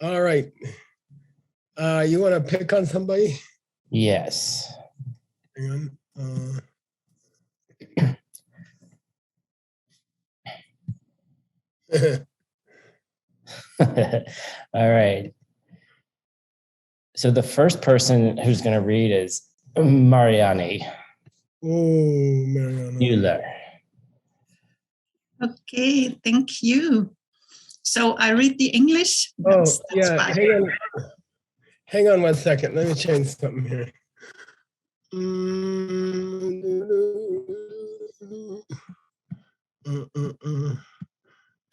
All right. You want to pick on somebody? Yes. Hang on. All right. So the first person who's going to read is Mariani Oh, Mariana. Mueller. Okay, thank you. So I read the English. That's yeah. Fine. Hang on 1 second. Let me change something here.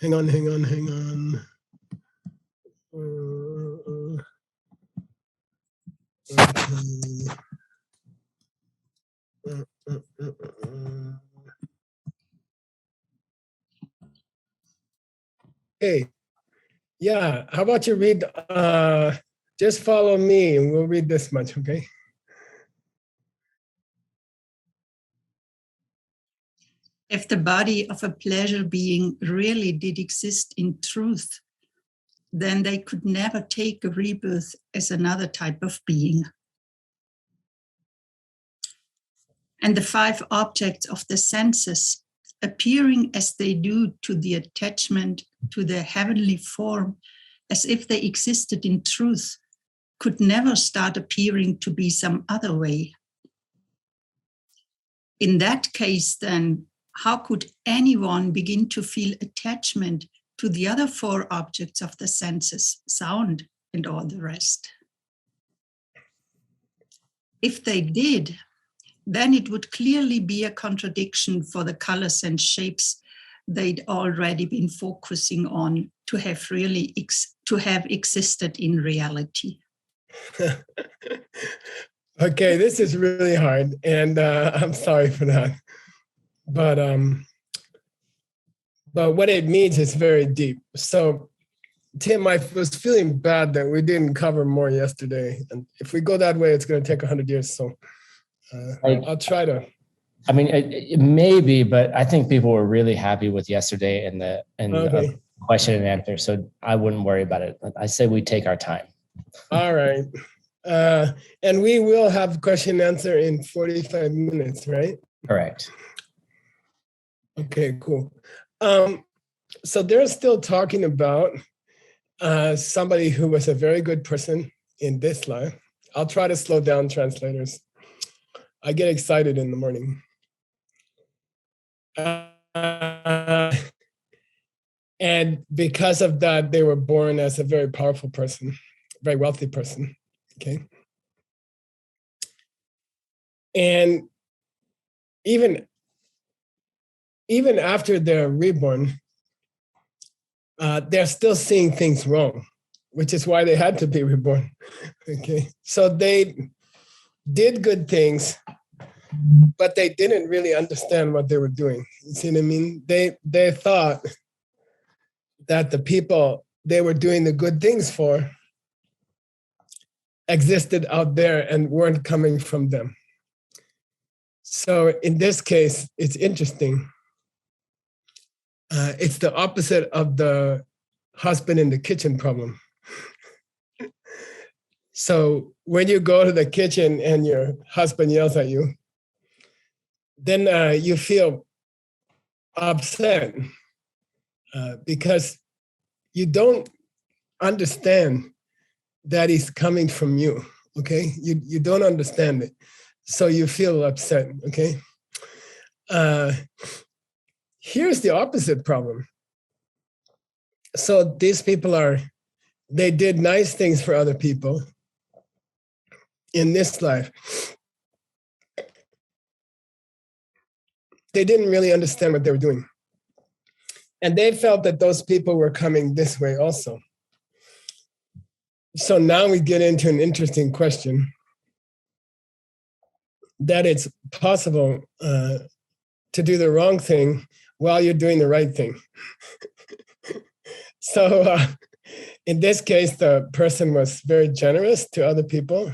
Hang on. Hey, yeah, how about you read, just follow me and we'll read this much, okay? If the body of a pleasure being really did exist in truth, then they could never take a rebirth as another type of being. And the 5 objects of the senses, appearing as they do to the attachment to their heavenly form, as if they existed in truth, could never start appearing to be some other way. In that case, then, how could anyone begin to feel attachment to the other 4 objects of the senses, sound and all the rest? If they did, then it would clearly be a contradiction for the colors and shapes they'd already been focusing on to have really existed in reality. Okay, this is really hard, and I'm sorry for that. But what it means is very deep. So, Tim, I was feeling bad that we didn't cover more yesterday, and if we go that way, it's going to take 100 years. So, I'll try to. I mean, it may be, but I think people were really happy with yesterday and the question and answer. So I wouldn't worry about it. I say we take our time. All right. And we will have question and answer in 45 minutes, right? Correct. Okay, cool. So they're still talking about somebody who was a very good person in this life. I'll try to slow down, translators. I get excited in the morning. And because of that, they were born as a very powerful person, very wealthy person, okay? And even after they're reborn, they're still seeing things wrong, which is why they had to be reborn, okay? So they did good things, but they didn't really understand what they were doing. You see what I mean? They thought that the people they were doing the good things for existed out there and weren't coming from them. So in this case, it's interesting. It's the opposite of the husband in the kitchen problem. So when you go to the kitchen and your husband yells at you, then you feel upset because you don't understand that he's coming from you, okay? You don't understand it, so you feel upset, okay? Here's the opposite problem. So these people they did nice things for other people in this life. They didn't really understand what they were doing. And they felt that those people were coming this way also. So now we get into an interesting question, that it's possible to do the wrong thing while you're doing the right thing. So in this case, the person was very generous to other people.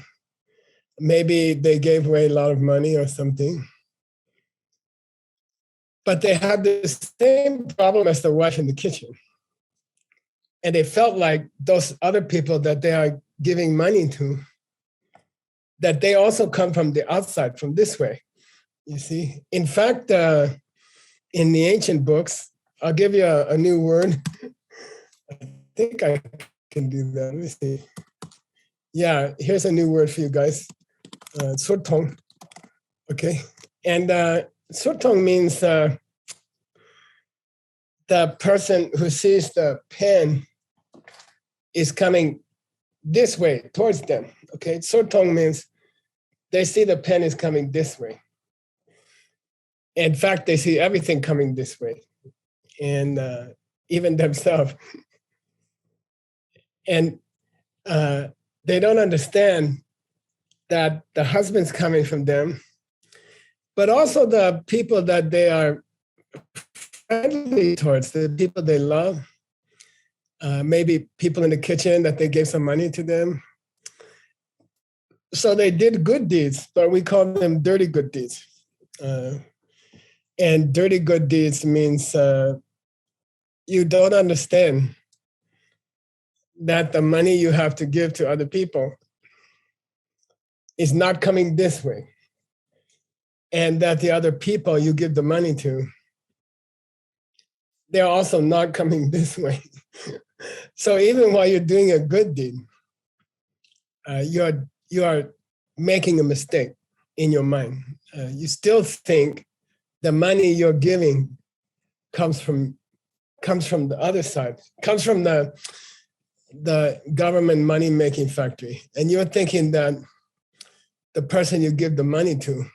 Maybe they gave away a lot of money or something. But they had the same problem as the wife in the kitchen. And they felt like those other people that they are giving money to, that they also come from the outside, from this way, you see. In fact, in the ancient books, I'll give you a new word. I think I can do that. Let me see. Yeah, here's a new word for you guys. Surtong. Okay. And surtong means the person who sees the pen is coming this way towards them. Okay. Surtong means they see the pen is coming this way. In fact, they see everything coming this way, and even themselves. And they don't understand that the husband's coming from them, but also the people that they are friendly towards, the people they love, maybe people in the kitchen that they gave some money to them. So they did good deeds, but we call them dirty good deeds. And dirty good deeds means you don't understand that the money you have to give to other people is not coming this way. And that the other people you give the money to, they're also not coming this way. So even while you're doing a good deed, you are making a mistake in your mind. You still think the money you're giving comes from the other side, comes from the government money-making factory. And you're thinking that the person you give the money to,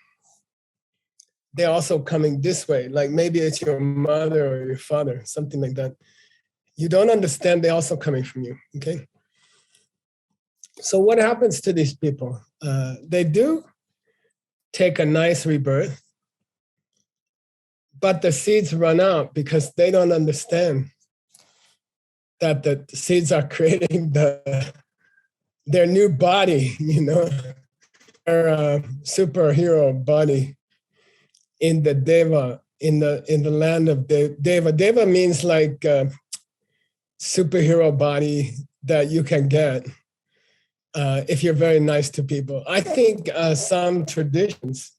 they're also coming this way, like maybe it's your mother or your father, something like that. You don't understand they're also coming from you, okay? So what happens to these people? They do take a nice rebirth, but the seeds run out because they don't understand that the seeds are creating their new body, their superhero body in the Deva, in the land of Deva. Deva means like superhero body that you can get if you're very nice to people. I think some traditions,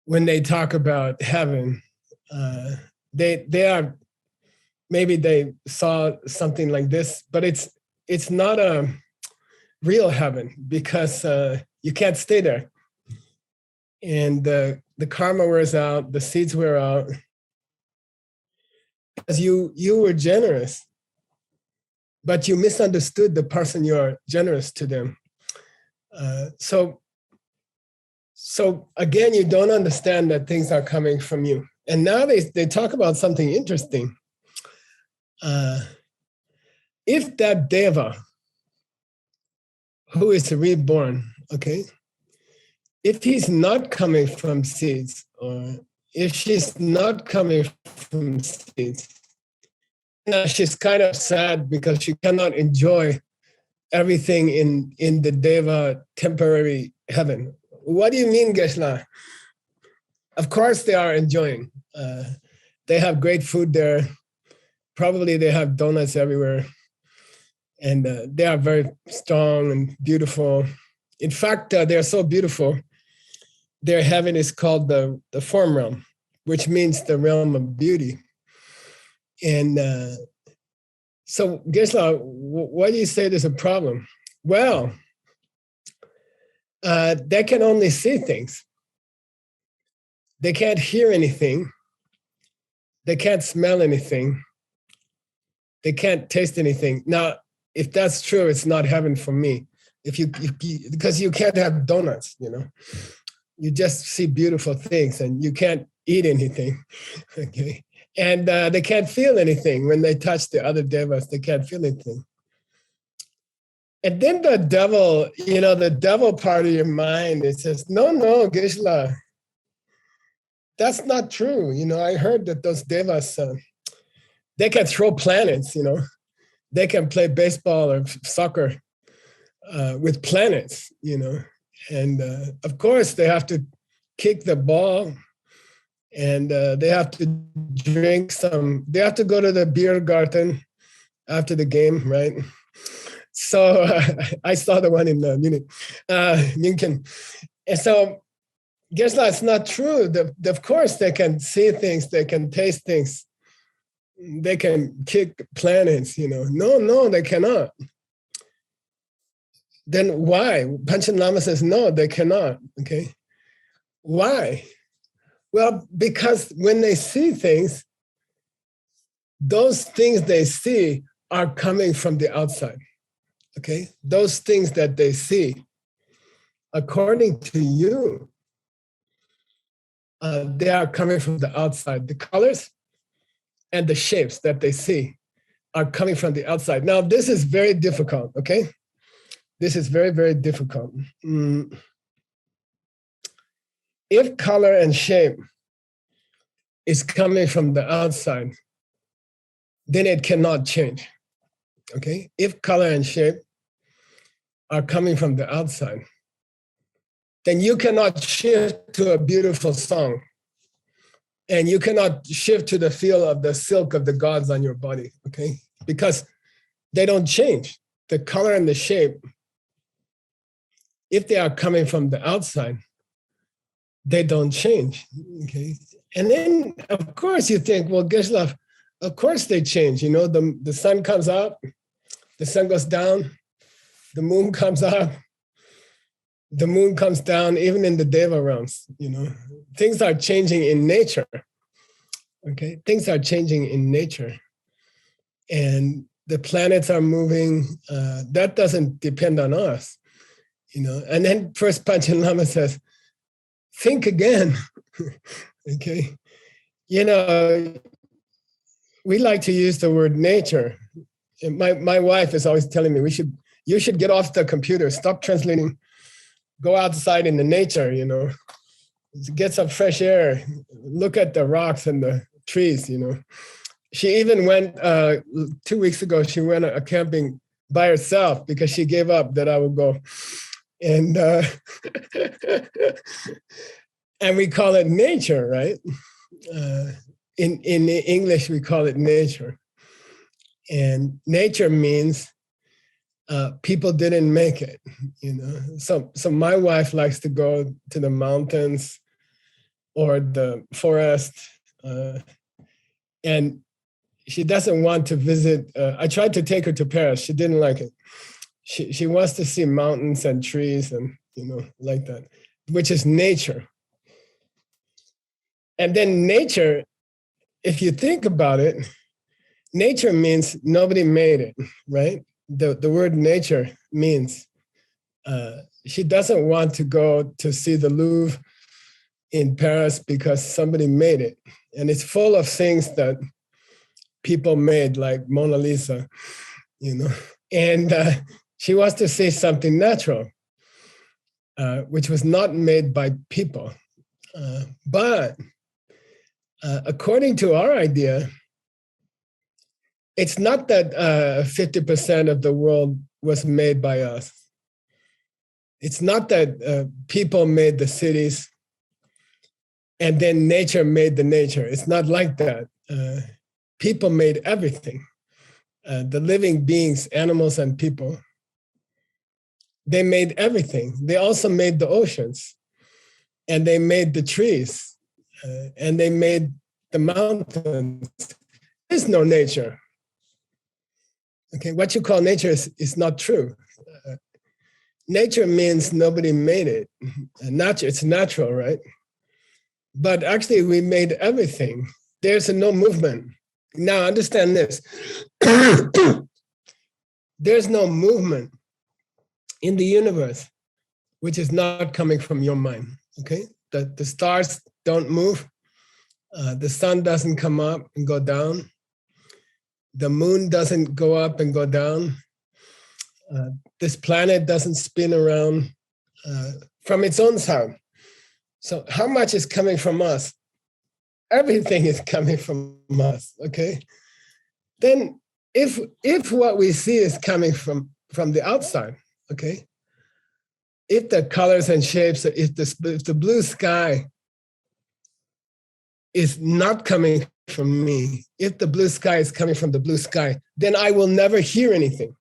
when they talk about heaven, they are, maybe they saw something like this, but it's not a real heaven because you can't stay there. And the karma wears out, the seeds wear out. Because you were generous, but you misunderstood the person you are generous to them. So again, you don't understand that things are coming from you. And now they talk about something interesting. If that Deva, who is reborn, okay, if he's not coming from seeds, or if she's not coming from seeds, she's kind of sad because she cannot enjoy everything in the Deva temporary heaven. What do you mean, Geshe? Of course they are enjoying. They have great food there. Probably they have donuts everywhere. And they are very strong and beautiful. In fact, they're so beautiful. Their heaven is called the form realm, which means the realm of beauty. And so, Geshe, why do you say there's a problem? Well, they can only see things. They can't hear anything. They can't smell anything. They can't taste anything. Now, if that's true, it's not heaven for me. Because you can't have donuts, You just see beautiful things and you can't eat anything, okay? And they can't feel anything. When they touch the other devas, they can't feel anything. And then the devil part of your mind, it says, no, Geshe, that's not true. I heard that those devas, they can throw planets, They can play baseball or soccer with planets, And of course, they have to kick the ball and they have to drink they have to go to the beer garden after the game, right? So I saw the one in Munich, München. And so guess that's not true. Of course, they can see things, they can taste things, they can kick planets, No, they cannot. Then why? Panchen Lama says, no, they cannot, okay? Why? Well, because when they see things, those things they see are coming from the outside, okay? Those things that they see, according to you, they are coming from the outside. The colors and the shapes that they see are coming from the outside. Now, this is very difficult, okay? This is very, very difficult. If color and shape is coming from the outside, then it cannot change, okay? If color and shape are coming from the outside, then you cannot shift to a beautiful song, and you cannot shift to the feel of the silk of the gods on your body, okay? Because they don't change. The color and the shape, if they are coming from the outside, they don't change, okay? And then, of course, you think, well, Geshe, of course they change. The sun comes out, the sun goes down, the moon comes out, the moon comes down, even in the Deva realms, Things are changing in nature, okay? Things are changing in nature. And the planets are moving. That doesn't depend on us, And then first Panchen Lama says, think again, okay? We like to use the word nature. And my wife is always telling me, you should get off the computer, stop translating, go outside in the nature, get some fresh air, look at the rocks and the trees, She even went, 2 weeks ago, she went a camping by herself because she gave up that I would go. And and we call it nature, right? In English, we call it nature. And nature means people didn't make it, So my wife likes to go to the mountains or the forest, and she doesn't want to visit. I tried to take her to Paris. She didn't like it. She wants to see mountains and trees and, like that, which is nature. And then nature, if you think about it, nature means nobody made it, right? The word nature means she doesn't want to go to see the Louvre in Paris because somebody made it. And it's full of things that people made, like Mona Lisa, And she wants to see something natural, which was not made by people. But according to our idea, it's not that 50% of the world was made by us. It's not that people made the cities and then nature made the nature. It's not like that. People made everything. The living beings, animals and people, they made everything. They also made the oceans, and they made the trees, and they made the mountains. There's no nature. Okay, what you call nature is not true. Nature means nobody made it. It's natural, right? But actually, we made everything. There's no movement. Now, understand this. There's no movement in the universe which is not coming from your mind, okay? The stars don't move. The sun doesn't come up and go down. The moon doesn't go up and go down. This planet doesn't spin around from its own sound. So how much is coming from us? Everything is coming from us, okay? Then if what we see is coming from the outside, okay? If the colors and shapes, if the blue sky is not coming from me, if the blue sky is coming from the blue sky, then I will never hear anything.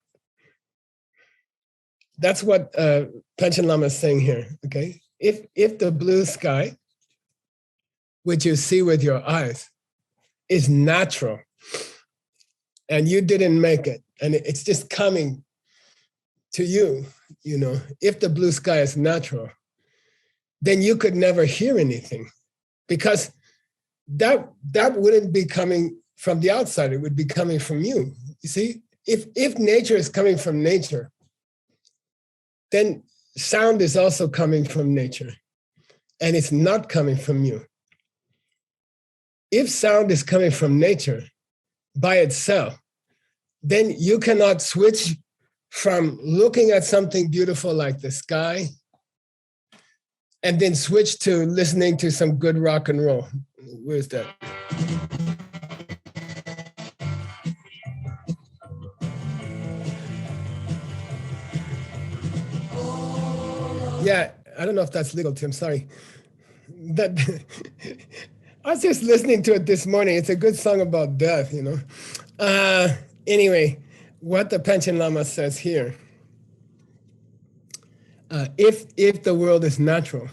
That's what Panchen Lama is saying here, okay? If the blue sky, which you see with your eyes, is natural, and you didn't make it, and it's just coming to you, you know, if the blue sky is natural, then you could never hear anything, because that wouldn't be coming from the outside, it would be coming from you. You see, if nature is coming from nature, then sound is also coming from nature, and it's not coming from you. If sound is coming from nature by itself, then you cannot switch from looking at something beautiful like the sky and then switch to listening to some good rock and roll. Where's that? Yeah, I don't know if that's legal, Tim, sorry. That I was just listening to it this morning. It's a good song about death, you know. Anyway, what the Panchen Lama says here, if the world is natural,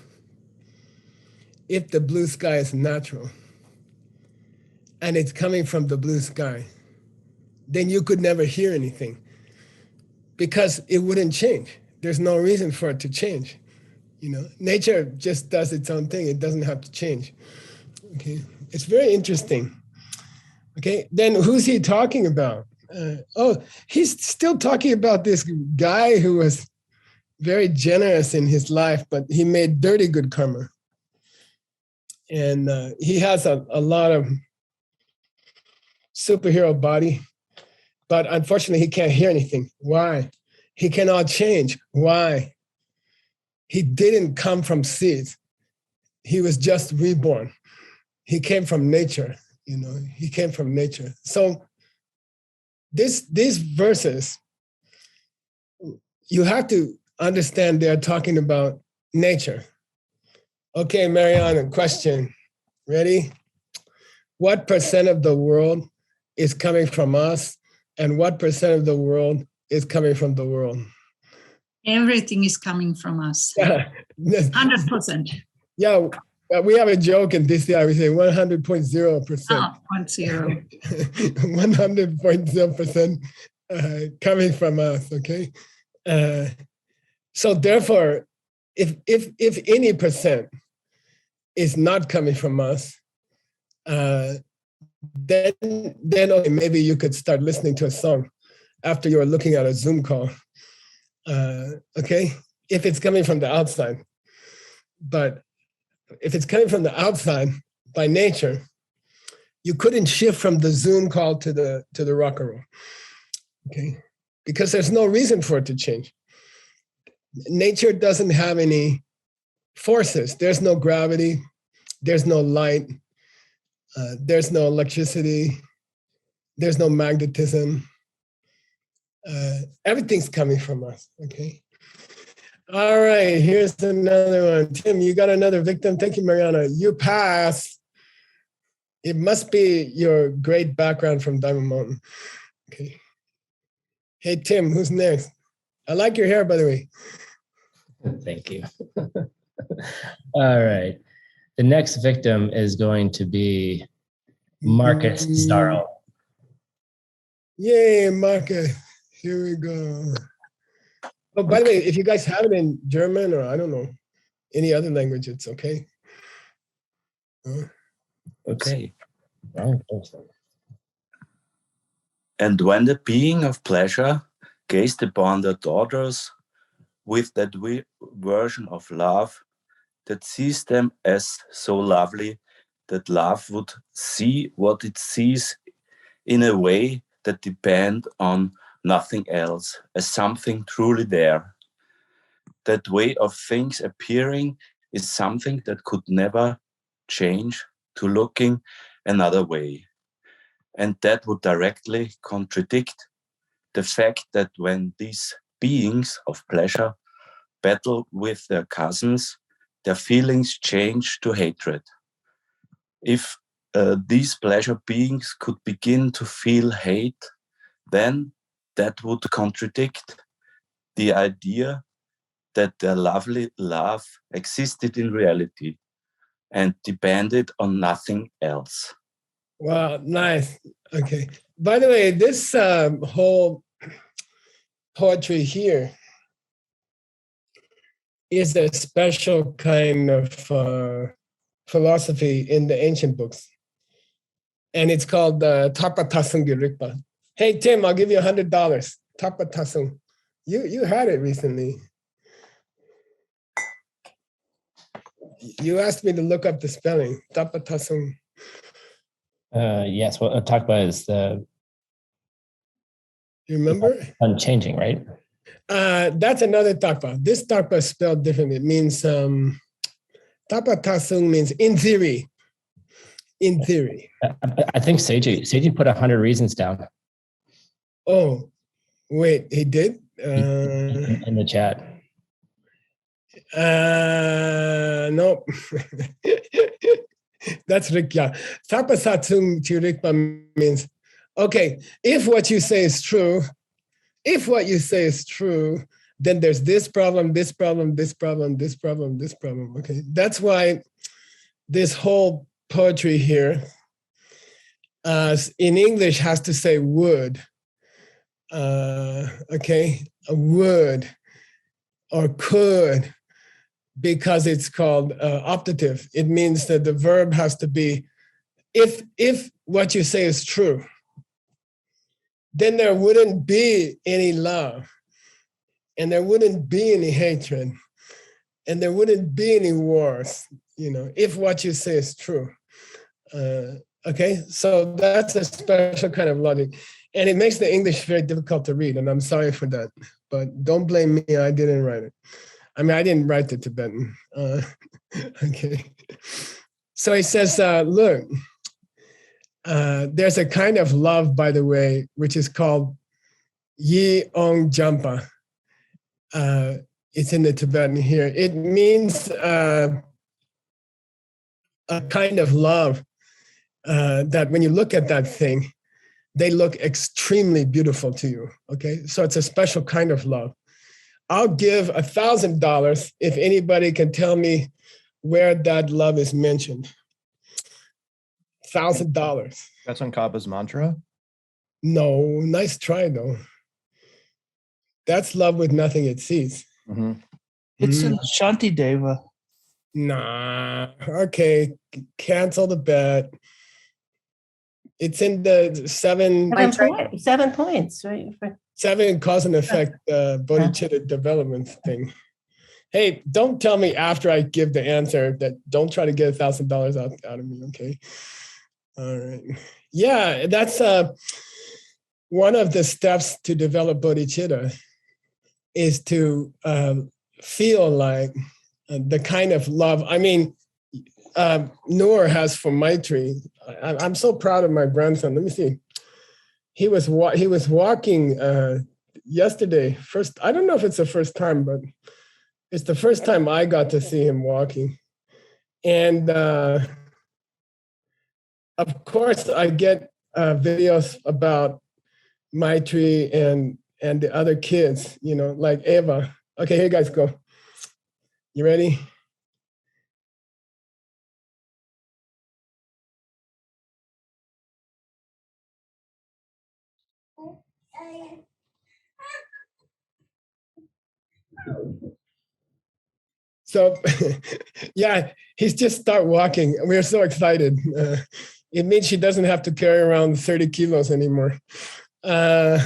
if the blue sky is natural, and it's coming from the blue sky, then you could never hear anything, because it wouldn't change. There's no reason for it to change. You know, nature just does its own thing. It doesn't have to change. Okay, it's very interesting. Okay, then who's he talking about? He's still talking about this guy who was very generous in his life, but he made dirty good karma. And he has a lot of superhero body, but unfortunately he can't hear anything. Why? He cannot change. Why? He didn't come from seeds. He was just reborn. He came from nature, you know, he came from nature. So these verses, you have to understand they're talking about nature. Okay, Mariana, question. Ready? What percent of the world is coming from us, and what percent of the world is coming from the world? Everything is coming from us. 100%. Yeah, we have a joke in DCI. We say 100.0%. 0.0. 100.0% coming from us. Okay. So therefore, if any percent is not coming from us, then okay, maybe you could start listening to a song after you are looking at a Zoom call. Okay, if it's coming from the outside. But if it's coming from the outside by nature, you couldn't shift from the Zoom call to the rock and roll. Okay, because there's no reason for it to change. Nature doesn't have any forces. There's no gravity. There's no light. There's no electricity. There's no magnetism. Everything's coming from us, okay? All right, here's another one. Tim, you got another victim. Thank you, Mariana. You pass. It must be your great background from Diamond Mountain. Okay. Hey, Tim, who's next? I like your hair, by the way. Thank you. All right. The next victim is going to be Marcus Starl. Yay, Marcus. Here we go. Oh, by the way, if you guys have it in German or I don't know, any other language, it's okay. Okay. And when the being of pleasure gazed upon their daughters with that version of love that sees them as so lovely that love would see what it sees in a way that depend on nothing else, as something truly there. That way of things appearing is something that could never change to looking another way. And that would directly contradict the fact that when these beings of pleasure battle with their cousins, their feelings change to hatred. If these pleasure beings could begin to feel hate, then that would contradict the idea that their lovely love existed in reality and depended on nothing else. Wow, nice. Okay. By the way, this whole poetry here is a special kind of philosophy in the ancient books. And it's called Tapa Tasung Rikpa. Hey, Tim, I'll give you $100. Tapa Tasung. You had it recently. You asked me to look up the spelling. Tapa Tasung. Yes, what I'll talk about is the. You remember? Unchanging, right? That's another tapa. This tapa is spelled differently. It means tapa tasung means in theory. In theory. I think Seiji put 100 reasons down. Oh, wait, he did? In the chat. Nope. That's Rikya. Tapa satsung churikpa means, okay, if what you say is true, then there's this problem, this problem, this problem, this problem, this problem. Okay. That's why this whole poetry here, in English, has to say would. Okay, a would or could, because it's called optative. It means that the verb has to be, if what you say is true, then there wouldn't be any love, and there wouldn't be any hatred, and there wouldn't be any wars, if what you say is true. Okay, so that's a special kind of logic. And it makes the English very difficult to read, and I'm sorry for that. But don't blame me, I didn't write it. I mean, I didn't write the Tibetan. Okay. So he says, look, there's a kind of love, by the way, which is called Yi Ong Jampa. It's in the Tibetan here. It means a kind of love that when you look at that thing, they look extremely beautiful to you, okay? So it's a special kind of love. I'll give $1,000 if anybody can tell me where that love is mentioned. $1,000. That's on Kappa's mantra? No, nice try though. That's love with nothing it sees. Mm-hmm. It's in Shanti Deva. Nah, okay, cancel the bet. It's in the 7 points, right? 7 cause and effect bodhicitta development thing. Hey, don't tell me after I give the answer that don't try to get $1,000 out of me, okay? All right. Yeah, that's one of the steps to develop bodhicitta is to feel like the kind of love. I mean, Noor has for Maitri. I'm so proud of my grandson. Let me see. He was walking yesterday. First, I don't know if it's the first time, but it's the first time I got to see him walking. And of course, I get videos about Maitri and the other kids, like Eva. Okay, here you guys go. You ready? So, yeah, he's just start walking. We're so excited. It means she doesn't have to carry around 30 kilos anymore. But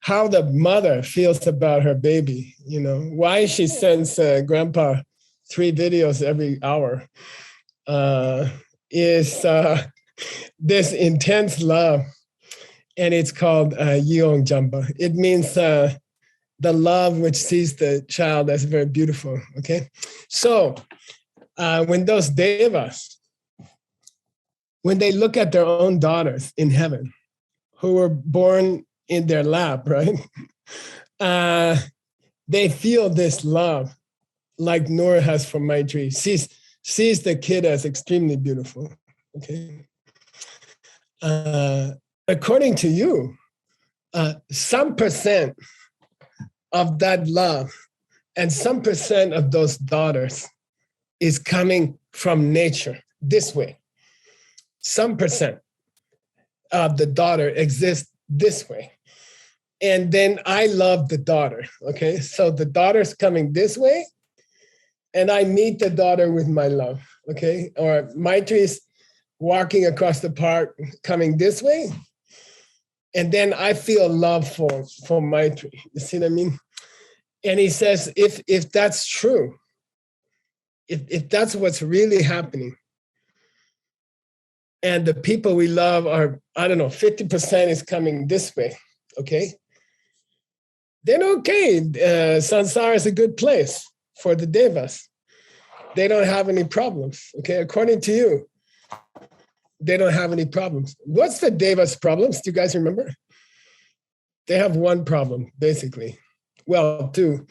how the mother feels about her baby, why she sends grandpa 3 videos every hour is this intense love. And it's called Yeong Jamba. It means the love which sees the child as very beautiful, okay? So when those devas, when they look at their own daughters in heaven, who were born in their lap, right? They feel this love like Noor has for Maitri. sees the kid as extremely beautiful. Okay. According to you, some percent of that love and some percent of those daughters is coming from nature this way. Some percent of the daughter exists this way. And then I love the daughter, okay? So the daughter's coming this way, and I meet the daughter with my love, okay? Or Maitri's walking across the park, coming this way, and then I feel love for Maitri. You see what I mean? And he says, if that's true, if that's what's really happening, and the people we love are, I don't know, 50% is coming this way, okay? Then okay, Sansara is a good place for the devas. They don't have any problems, okay? According to you, they don't have any problems. What's the devas' problems? Do you guys remember? They have one problem, basically. Well, two,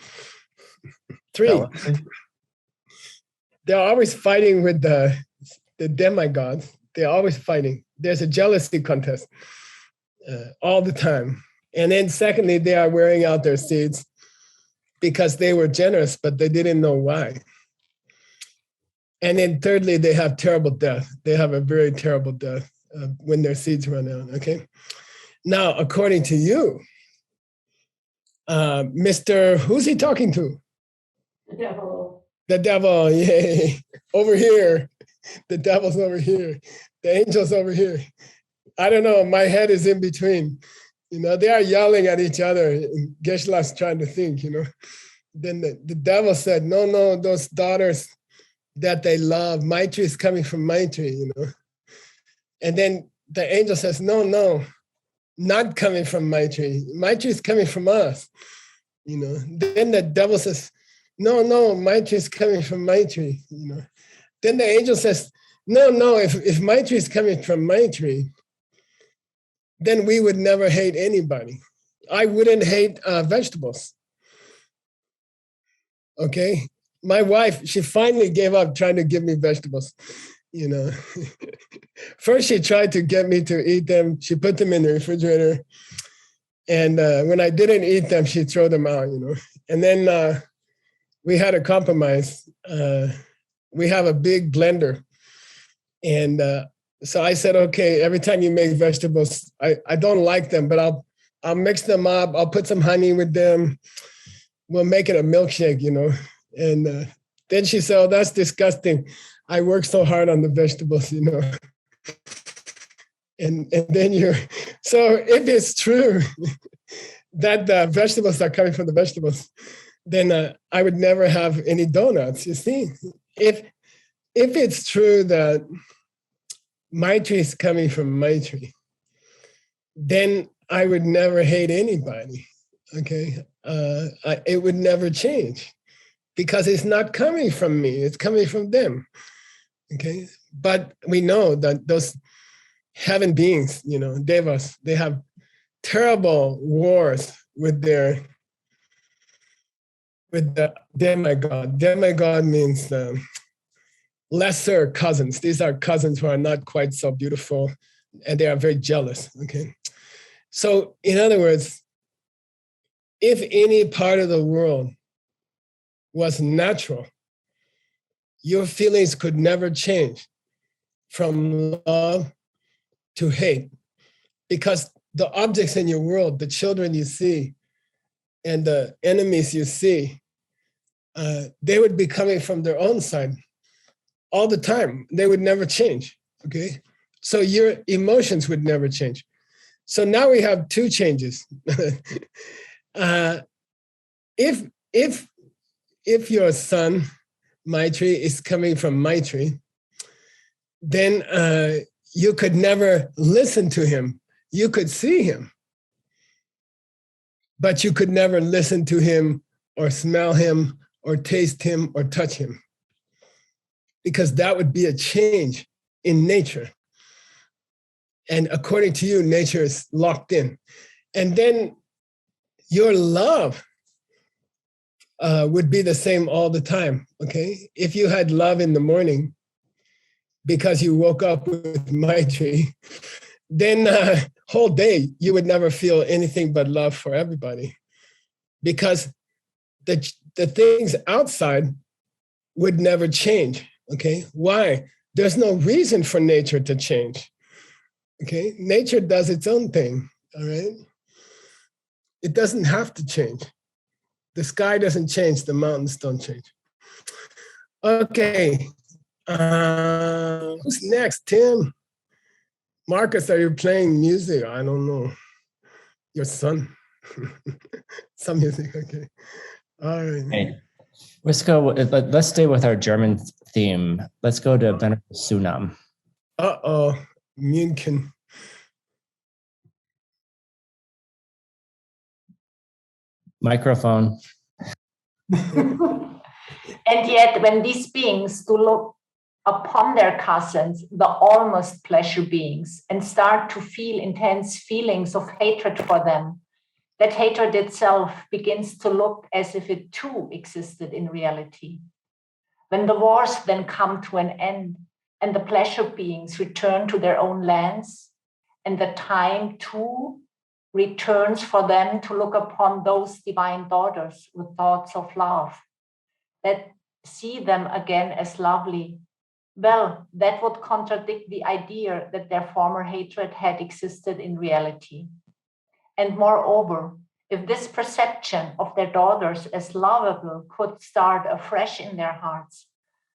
three. They're always fighting with the demigods. They're always fighting. There's a jealousy contest all the time. And then secondly, they are wearing out their seeds because they were generous, but they didn't know why. And then thirdly, they have terrible death. They have a very terrible death when their seeds run out, okay? Now, according to you, Mr., who's he talking to? The devil. The devil, yay. Over here. The devil's over here. The angel's over here. I don't know, my head is in between. You know, they are yelling at each other. And Geshe-la's trying to think, you know. Then the devil said, no, those daughters that they love, Maitri is coming from Maitri, you know. And then the angel says, no, not coming from Maitri. Maitri is coming from us, you know. Then the devil says, no, Maitri is coming from Maitri, you know. Then the angel says, no, if Maitri is coming from Maitri, then we would never hate anybody. I wouldn't hate vegetables. Okay? My wife, she finally gave up trying to give me vegetables, you know. First, she tried to get me to eat them. She put them in the refrigerator. And when I didn't eat them, she'd throw them out, you know. And then we had a compromise. We have a big blender. And so I said, okay, every time you make vegetables, I don't like them, but I'll mix them up. I'll put some honey with them. We'll make it a milkshake, you know. And then she said, oh, that's disgusting. I work so hard on the vegetables, you know. And then so if it's true that the vegetables are coming from the vegetables, then I would never have any donuts, you see. If it's true that Maitri is coming from Maitri, then I would never hate anybody, okay? It would never change because it's not coming from me, it's coming from them, okay? But we know that those heaven beings, you know, devas, they have terrible wars with the demigod. Demigod means lesser cousins. These are cousins who are not quite so beautiful, and they are very jealous, okay? So in other words, if any part of the world was natural, your feelings could never change from love to hate, because the objects in your world, the children you see and the enemies you see, they would be coming from their own side all the time. They would never change, okay? So your emotions would never change. So now we have two changes. If your son, Maitri, is coming from Maitri, then you could never listen to him. You could see him, but you could never listen to him or smell him or taste him or touch him, because that would be a change in nature. And according to you, nature is locked in. And then your love would be the same all the time, okay? If you had love in the morning because you woke up with Maitri, then whole day you would never feel anything but love for everybody, because the things outside would never change, okay? Why? There's no reason for nature to change, okay? Nature does its own thing, all right? It doesn't have to change. The sky doesn't change, the mountains don't change. Okay, who's next? Tim? Marcus, are you playing music? I don't know. Your son? Some music, okay. All right. Hey, let's stay with our German theme. Let's go to Venerable Sunam. Uh-oh, München. Microphone. And yet, when these beings do look upon their cousins, the almost pleasure beings, and start to feel intense feelings of hatred for them, that hatred itself begins to look as if it too existed in reality. When the wars then come to an end, and the pleasure beings return to their own lands, and the time too returns for them to look upon those divine daughters with thoughts of love, that see them again as lovely, well, that would contradict the idea that their former hatred had existed in reality. And moreover, if this perception of their daughters as lovable could start afresh in their hearts,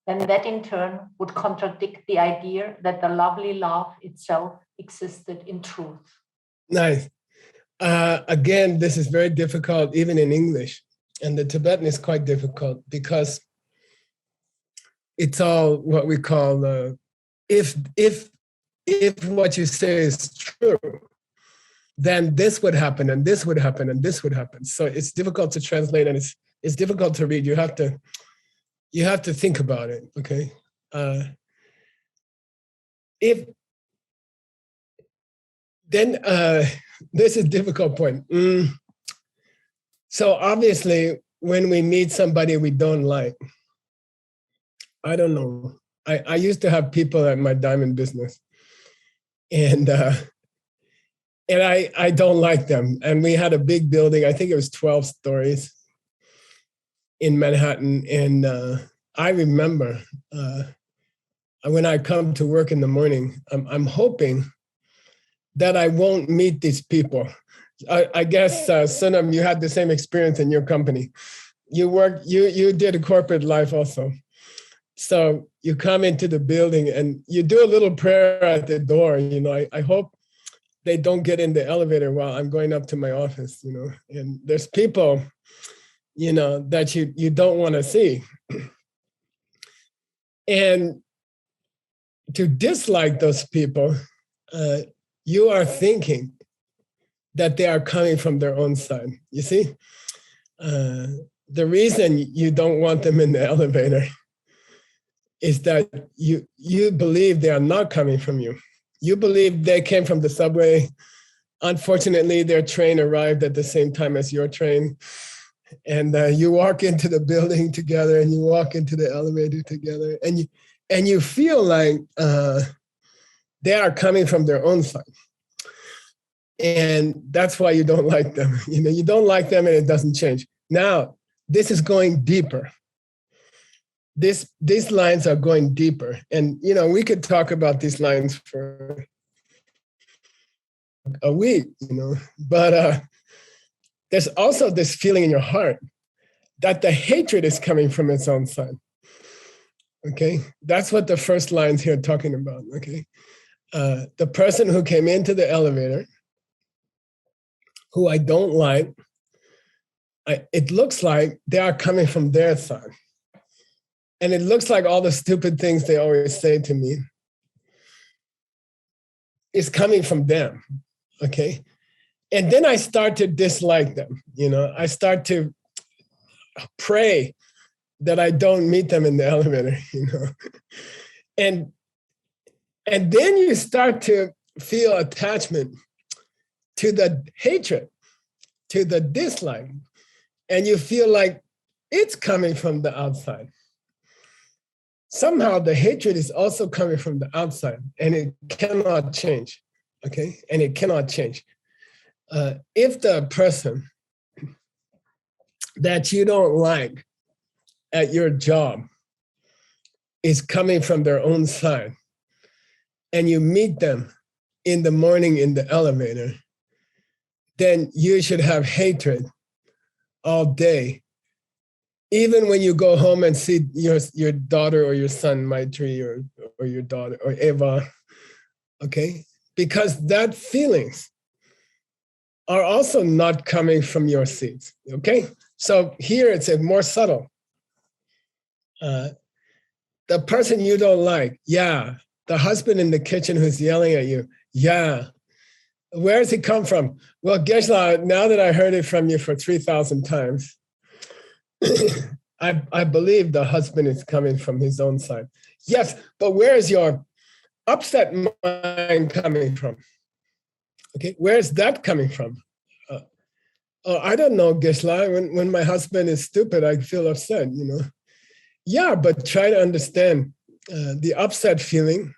then that in turn would contradict the idea that the lovely love itself existed in truth. Nice. Again, this is very difficult, even in English. And the Tibetan is quite difficult because it's all what we call if what you say is true, then this would happen, and this would happen, and this would happen. So it's difficult to translate, and it's difficult to read. You have to think about it. Okay. This is a difficult point. So obviously, when we meet somebody we don't like, I don't know. I used to have people at my diamond business, and I don't like them. And we had a big building. I think it was 12 stories in Manhattan. And I remember when I come to work in the morning, I'm hoping that I won't meet these people. I guess, Sunam, you had the same experience in your company. You did a corporate life also. So you come into the building and you do a little prayer at the door. You know, I hope they don't get in the elevator while I'm going up to my office, you know. And there's people, you know, that you don't want to see. And to dislike those people, you are thinking that they are coming from their own side. You see, the reason you don't want them in the elevator is that you believe they are not coming from you. You believe they came from the subway. Unfortunately, their train arrived at the same time as your train. And you walk into the building together, and you walk into the elevator together, and you feel like they are coming from their own side. And that's why you don't like them. You know, you don't like them, and it doesn't change. Now, this is going deeper. These lines are going deeper. And, you know, we could talk about these lines for a week, you know, but there's also this feeling in your heart that the hatred is coming from its own side. Okay, that's what the first lines here are talking about. Okay, the person who came into the elevator, who I don't like, it looks like they are coming from their side. And it looks like all the stupid things they always say to me is coming from them, okay? And then I start to dislike them, you know? I start to pray that I don't meet them in the elevator, you know? And then you start to feel attachment to the hatred, to the dislike. And you feel like, it's coming from the outside. Somehow the hatred is also coming from the outside, and it cannot change, okay? And it cannot change. If the person that you don't like at your job is coming from their own side, and you meet them in the morning in the elevator, then you should have hatred all day. Even when you go home and see your daughter or your son, Maitri, or your daughter, or Eva, okay? Because that feelings are also not coming from your seeds, okay? So here it's a more subtle. The person you don't like, yeah. The husband in the kitchen who's yelling at you, yeah. Where does it come from? Well, Geshe, now that I heard it from you for 3,000 times, I believe the husband is coming from his own side. Yes, but where is your upset mind coming from? Okay, where is that coming from? Oh, I don't know, Geshe. When my husband is stupid, I feel upset, you know. Yeah, but try to understand the upset feeling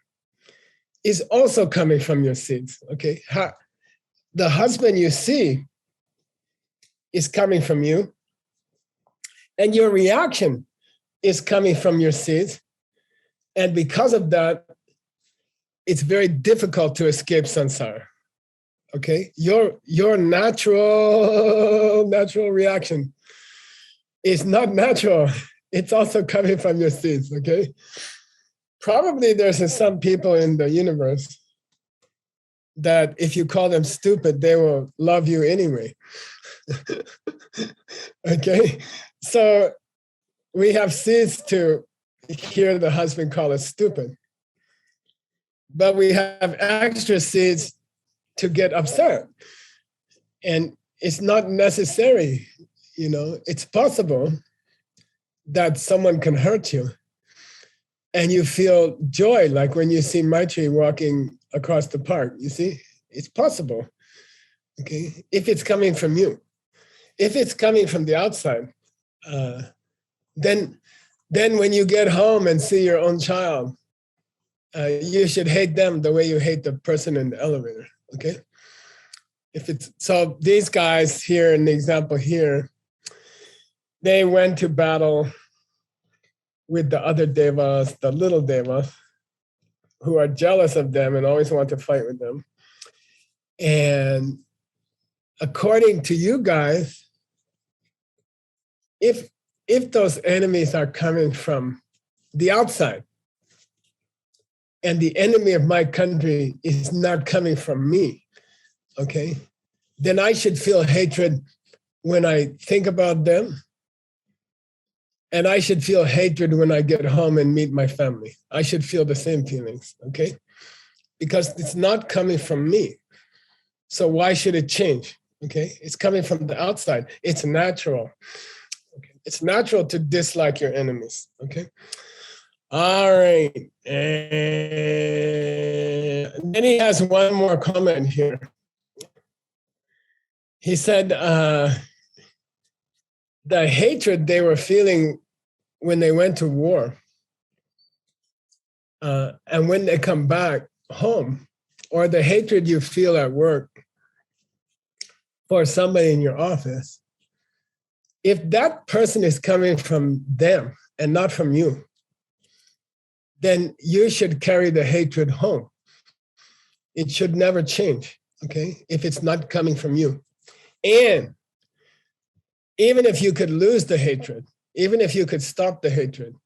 is also coming from your seeds, okay? The husband you see is coming from you, and your reaction is coming from your seeds. And because of that, it's very difficult to escape samsara, okay? Your natural reaction is not natural. It's also coming from your seeds, okay? Probably there's some people in the universe that if you call them stupid, they will love you anyway. Okay? So we have seeds to hear the husband call us stupid. But we have extra seeds to get upset. And it's not necessary, you know, it's possible that someone can hurt you. And you feel joy, like when you see Maitri walking across the park, you see? It's possible, okay? If it's coming from you. If it's coming from the outside, then when you get home and see your own child, you should hate them the way you hate the person in the elevator, okay? So these guys here in the example here, they went to battle with the other devas, the little devas, who are jealous of them and always want to fight with them. And according to you guys, if those enemies are coming from the outside, and the enemy of my country is not coming from me, okay, then I should feel hatred when I think about them. And I should feel hatred when I get home and meet my family. I should feel the same feelings, okay? Because it's not coming from me. So why should it change, okay? It's coming from the outside. It's natural. Okay? It's natural to dislike your enemies, okay? All right. And then he has one more comment here. He said, the hatred they were feeling when they went to war, and when they come back home, or the hatred you feel at work for somebody in your office, if that person is coming from them and not from you, then you should carry the hatred home. It should never change, okay, if it's not coming from you. And even if you could lose the hatred, even if you could stop the hatred,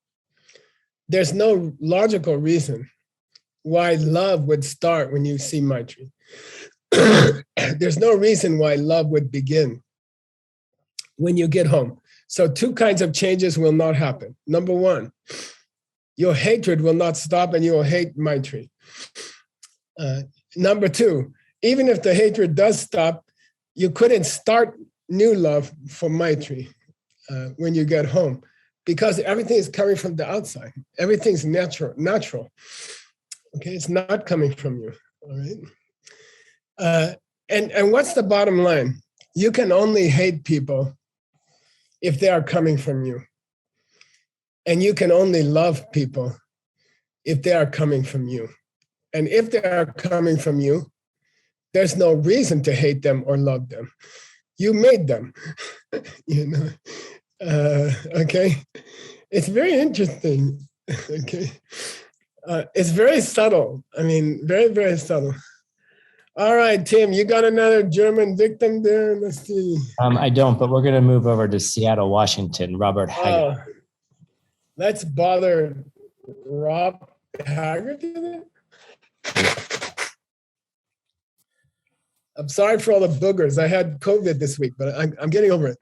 there's no logical reason why love would start when you see Maitri. There's no reason why love would begin when you get home. So two kinds of changes will not happen. Number one, your hatred will not stop and you will hate Maitri. Number two, even if the hatred does stop, you couldn't start new love for Maitri when you get home, because everything is coming from the outside. Everything's natural. Okay, it's not coming from you. All right. And what's the bottom line? You can only hate people if they are coming from you. And you can only love people if they are coming from you. And if they are coming from you, there's no reason to hate them or love them. You made them, you know. Okay, it's very interesting. Okay, it's very subtle. I mean, very, very subtle. All right, Tim, you got another German victim there? Let's see. I don't, but we're going to move over to Seattle, Washington. Robert Haggard. Let's bother Rob Haggard. I'm sorry for all the boogers. I had COVID this week, but I'm getting over it.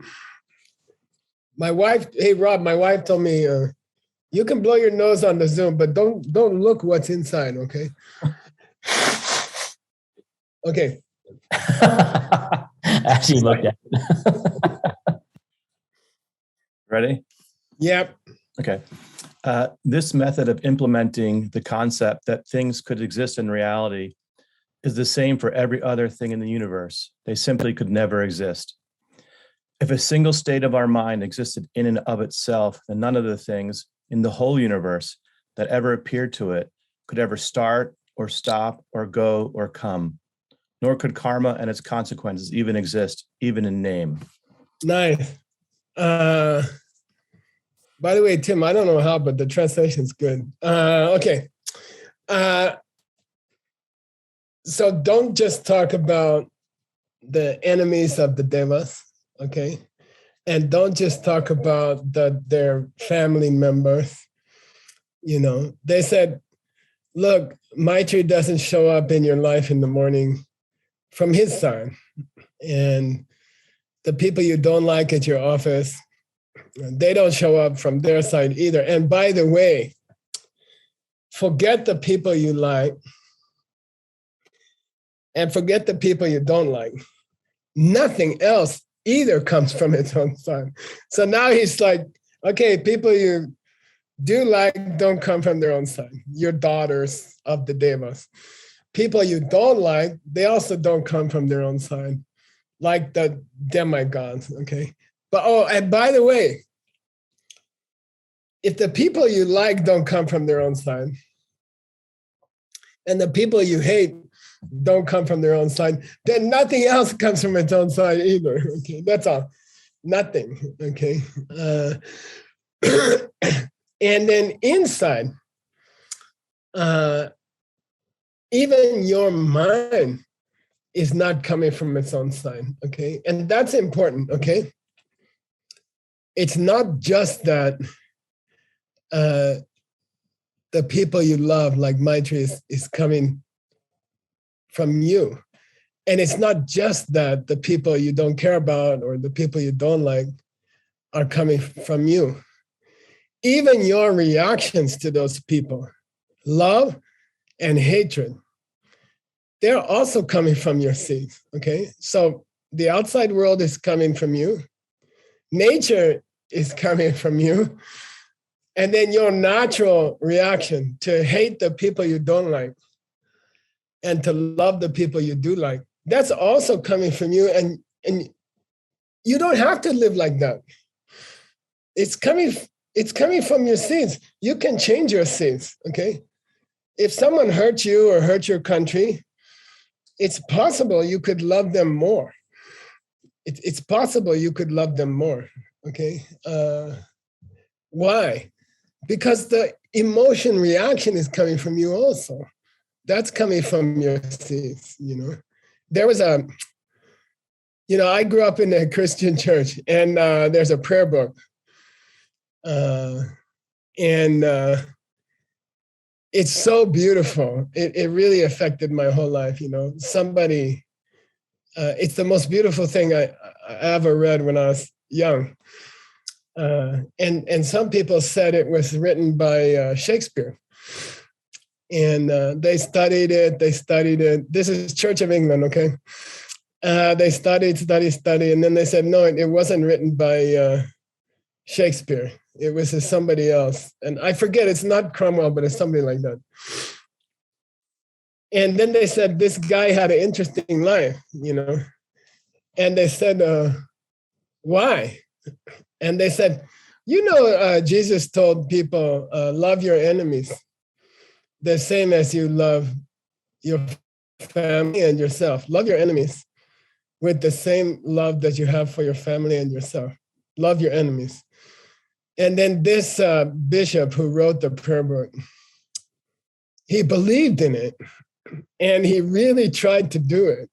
My wife, hey Rob, my wife told me, you can blow your nose on the Zoom, but don't look what's inside, okay? Okay. As you looked at it. Ready? Yep. Okay. This method of implementing the concept that things could exist in reality is the same for every other thing in the universe. They simply could never exist. If a single state of our mind existed in and of itself, then none of the things in the whole universe that ever appeared to it could ever start or stop or go or come, nor could karma and its consequences even exist, even in name. Nice. By the way, Tim, I don't know how, but the translation's good. Okay. So don't just talk about the enemies of the devas, okay? And don't just talk about their family members. You know, they said, look, Maitri doesn't show up in your life in the morning from his side. And the people you don't like at your office, they don't show up from their side either. And by the way, forget the people you like and forget the people you don't like. Nothing else either comes from its own side. So now he's like, okay, people you do like don't come from their own side. Your daughters of the devas. People you don't like, they also don't come from their own side, like the demigods, okay? But, oh, and by the way, if the people you like don't come from their own side, and the people you hate don't come from their own side, then nothing else comes from its own side either, okay? That's all, nothing, okay? And then inside, even your mind is not coming from its own side, okay? And that's important, okay? It's not just that the people you love, like Maitri, is coming from you. And it's not just that the people you don't care about or the people you don't like are coming from you. Even your reactions to those people, love and hatred, they're also coming from your seeds, okay? So the outside world is coming from you. Nature is coming from you. And then your natural reaction to hate the people you don't like and to love the people you do like, that's also coming from you. And you don't have to live like that. It's coming from your seeds. You can change your seeds, okay? If someone hurt you or hurt your country, it's possible you could love them more. It's possible you could love them more, okay? Why? Because the emotion reaction is coming from you also. That's coming from your seeds, you know? There was I grew up in a Christian church, and there's a prayer book. It's so beautiful. It really affected my whole life, you know? Somebody, it's the most beautiful thing I ever read when I was young. And some people said it was written by Shakespeare. And they studied it. This is Church of England, okay? They studied, and then they said, no, it wasn't written by Shakespeare. It was somebody else. And I forget, it's not Cromwell, but it's somebody like that. And then they said, this guy had an interesting life, you know? And they said, why? And they said, Jesus told people, love your enemies the same as you love your family and yourself. Love your enemies with the same love that you have for your family and yourself. Love your enemies. And then this bishop who wrote the prayer book, he believed in it and he really tried to do it,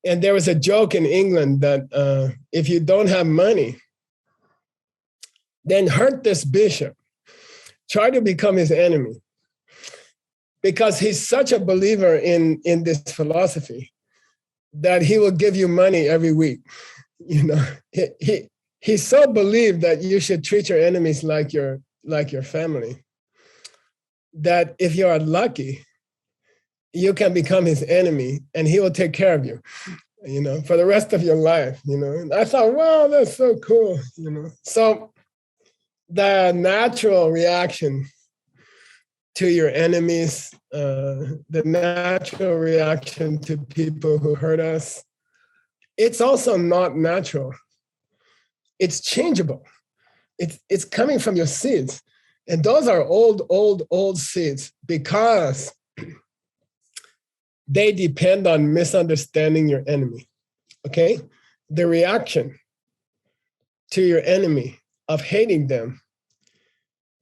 And there was a joke in England that if you don't have money, then hurt this bishop. Try to become his enemy. Because he's such a believer in this philosophy that he will give you money every week. He so believed that you should treat your enemies like your family, that if you are lucky, you can become his enemy and he will take care of you, for the rest of your life, And I thought, wow, that's so cool, So the natural reaction to your enemies, the natural reaction to people who hurt us, it's also not natural. It's changeable. It's coming from your seeds. And those are old seeds because they depend on misunderstanding your enemy, okay? The reaction to your enemy of hating them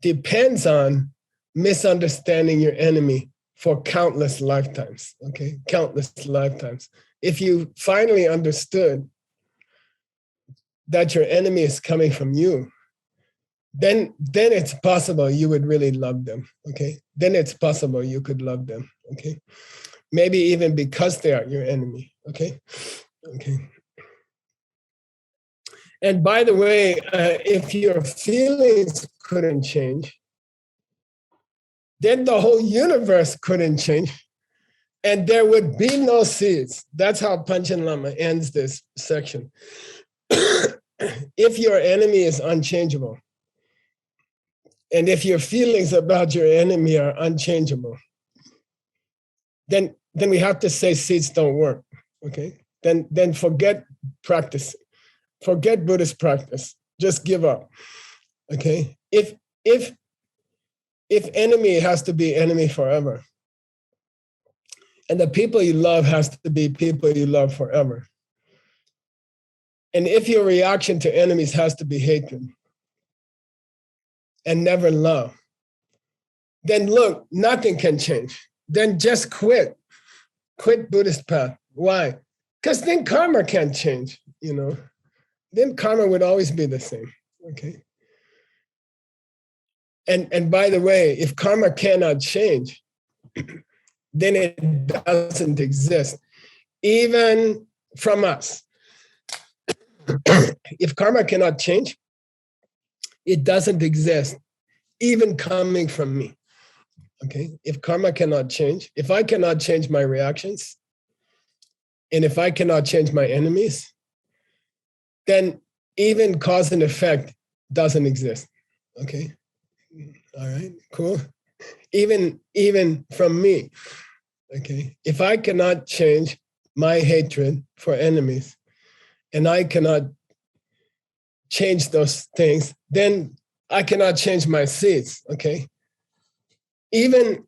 depends on misunderstanding your enemy for countless lifetimes, okay? Countless lifetimes. If you finally understood that your enemy is coming from you, then it's possible you would really love them, okay? Then it's possible you could love them, okay? Maybe even because they are your enemy, okay? Okay. And by the way, if your feelings couldn't change, then the whole universe couldn't change, and there would be no seeds. That's how Panchen Lama ends this section. If your enemy is unchangeable, and if your feelings about your enemy are unchangeable, then we have to say seeds don't work, okay? Then forget practice. Forget Buddhist practice. Just give up, okay? If enemy has to be enemy forever, and the people you love has to be people you love forever, and if your reaction to enemies has to be hatred and never love, then look, nothing can change. Then just quit. Quit Buddhist path. Why? Because then karma can't change, Then karma would always be the same, okay? And by the way, if karma cannot change, then it doesn't exist, even from us. If karma cannot change, it doesn't exist, even coming from me, okay? If karma cannot change, if I cannot change my reactions, and if I cannot change my enemies, then even cause and effect doesn't exist, okay? All right, cool. Even from me, okay? If I cannot change my hatred for enemies, and I cannot change those things, then I cannot change my seeds, okay? Even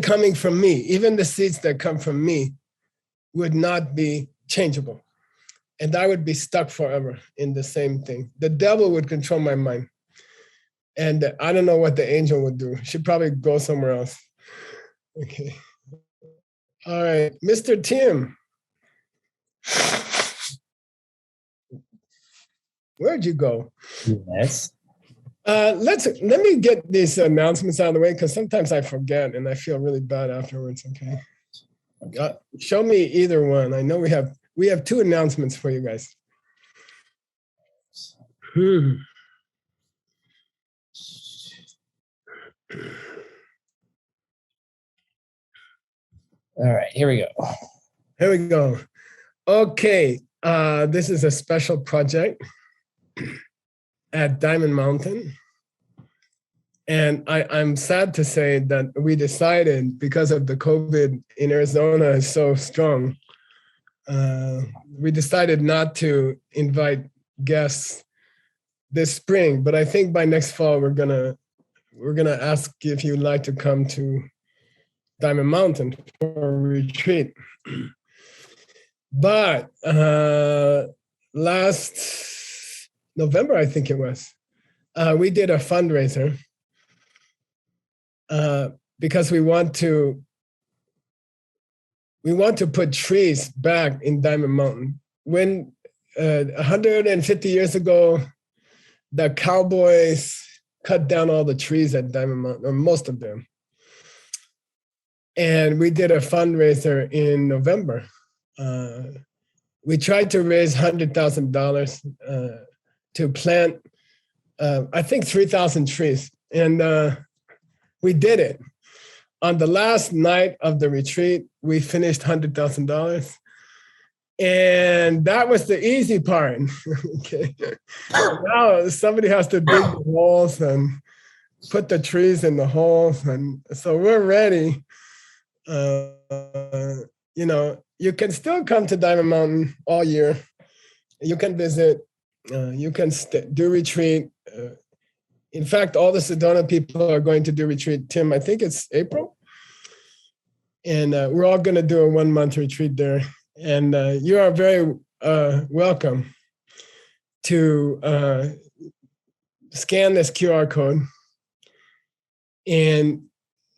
coming from me, even the seeds that come from me would not be changeable. And I would be stuck forever in the same thing. The devil would control my mind. And I don't know what the angel would do. She'd probably go somewhere else. Okay. All right, Mr. Tim. Where'd you go? Yes. Let me get these announcements out of the way, because sometimes I forget and I feel really bad afterwards. Okay. Show me either one. I know we have two announcements for you guys. All right, here we go. Here we go. Okay, this is a special project at Diamond Mountain. And I'm sad to say that we decided, because of the COVID in Arizona is so strong, we decided not to invite guests this spring, but I think by next fall we're gonna ask if you'd like to come to Diamond Mountain for a retreat. But last November, I think it was, we did a fundraiser because we want to put trees back in Diamond Mountain. When 150 years ago, the cowboys cut down all the trees at Diamond Mountain, or most of them. And we did a fundraiser in November. We tried to raise $100,000 to plant, I think, 3,000 trees. And we did it. On the last night of the retreat, we finished $100,000. And that was the easy part. Okay. Now somebody has to dig the holes and put the trees in the holes. And so we're ready. You know, you can still come to Diamond Mountain all year. You can visit. You can do retreat. In fact, all the Sedona people are going to do retreat. Tim, I think it's April. And we're all going to do a 1-month retreat there. And you are very welcome to scan this QR code. And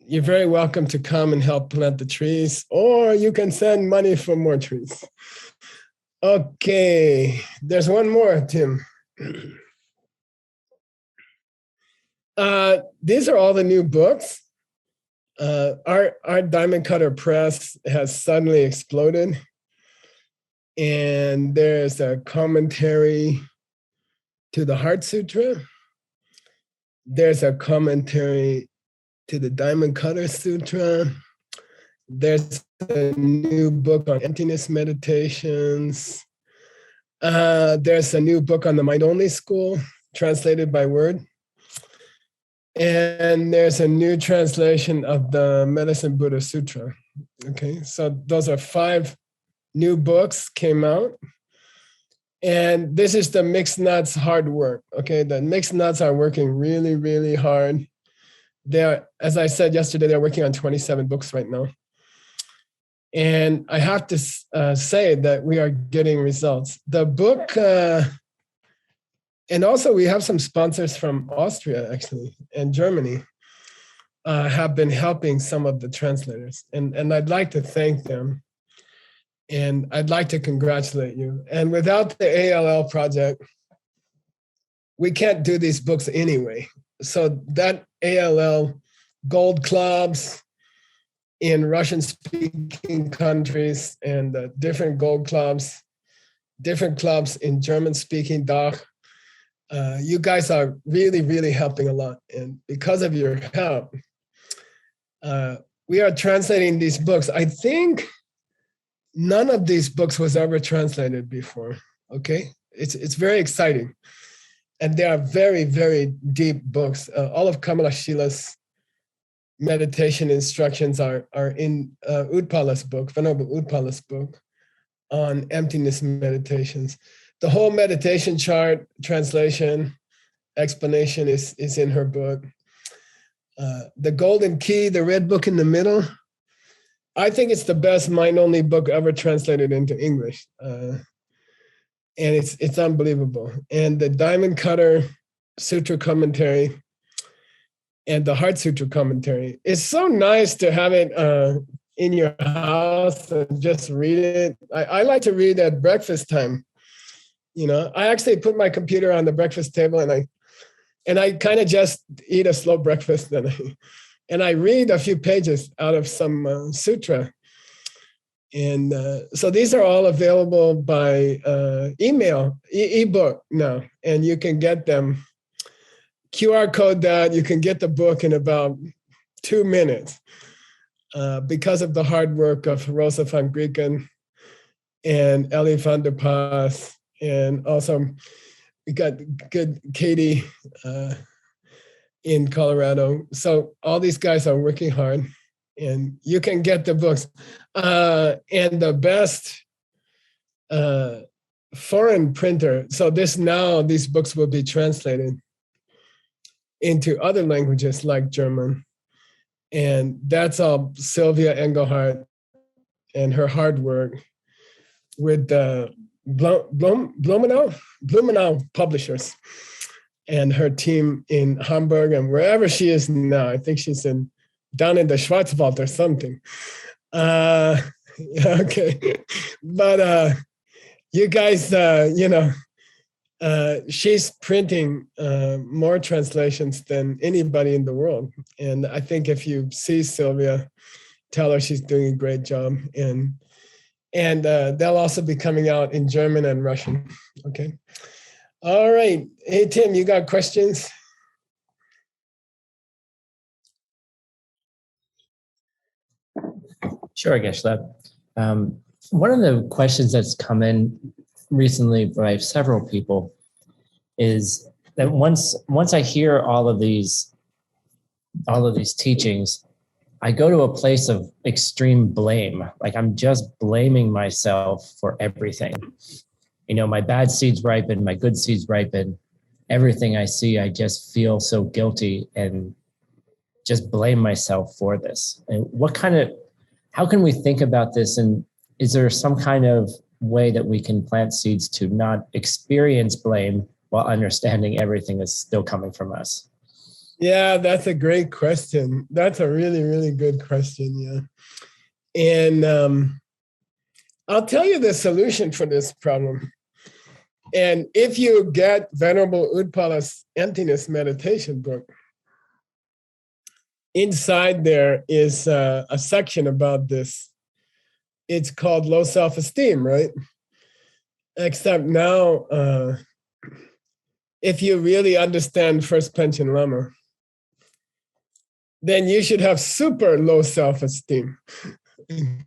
you're very welcome to come and help plant the trees, or you can send money for more trees. Okay, there's one more, Tim. These are all the new books. Our Diamond Cutter Press has suddenly exploded. And there's a commentary to the Heart Sutra. There's a commentary to the Diamond Cutter Sutra. There's a new book on emptiness meditations. There's a new book on the Mind-Only School, translated by Word. And there's a new translation of the Medicine Buddha Sutra. Okay, so those are 5 new books came out. And this is the Mixed Nuts hard work. Okay, the Mixed Nuts are working really, really hard. They're, as I said yesterday, they're working on 27 books right now. And I have to say that we are getting results. The book, and also we have some sponsors from Austria, actually, and Germany, have been helping some of the translators. And I'd like to thank them. And I'd like to congratulate you. And without the ALL project, we can't do these books anyway. So that ALL gold clubs in Russian-speaking countries and different gold clubs, different clubs in German-speaking DACH, you guys are really, really helping a lot. And because of your help, we are translating these books. I think none of these books was ever translated before, okay? It's very exciting. And they are very, very deep books. All of Kamala Shila's meditation instructions are in Utpala's book, Venerable Utpala's book on emptiness meditations. The whole meditation chart translation explanation is in her book. The Golden Key, the red book in the middle, I think it's the best mind-only book ever translated into English. And it's unbelievable. And the Diamond Cutter Sutra commentary and the Heart Sutra commentary. It's so nice to have it in your house and just read it. I like to read at breakfast time. You know, I actually put my computer on the breakfast table and I kind of just eat a slow breakfast and I read a few pages out of some sutra. And so these are all available by email, ebook now, and you can get them. QR code that, you can get the book in about 2 minutes because of the hard work of Rosa van Grieken and Ellie van der Paas. And also we got good Katie in Colorado. So all these guys are working hard. And you can get the books. And the best foreign printer. So these books will be translated into other languages like German. And that's all Sylvia Engelhardt and her hard work with Blumenau Publishers and her team in Hamburg and wherever she is now. I think she's down in the Schwarzwald or something. Okay. But you guys, she's printing more translations than anybody in the world. And I think if you see Sylvia, tell her she's doing a great job. And they'll also be coming out in German and Russian. Okay. All right. Hey, Tim, you got questions? Sure, Geshe. One of the questions that's come in recently by several people is that once I hear all of these teachings, I go to a place of extreme blame. Like I'm just blaming myself for everything. My bad seeds ripen, my good seeds ripen. Everything I see, I just feel so guilty and just blame myself for this. And how can we think about this? And is there some kind of way that we can plant seeds to not experience blame while understanding everything is still coming from us? Yeah, that's a great question. That's a really, really good question. Yeah. And I'll tell you the solution for this problem. And if you get Venerable Udpala's Emptiness Meditation book, inside there is a section about this. It's called Low Self-Esteem, right? Except now, if you really understand First Panchen Lama, then you should have super low self-esteem. You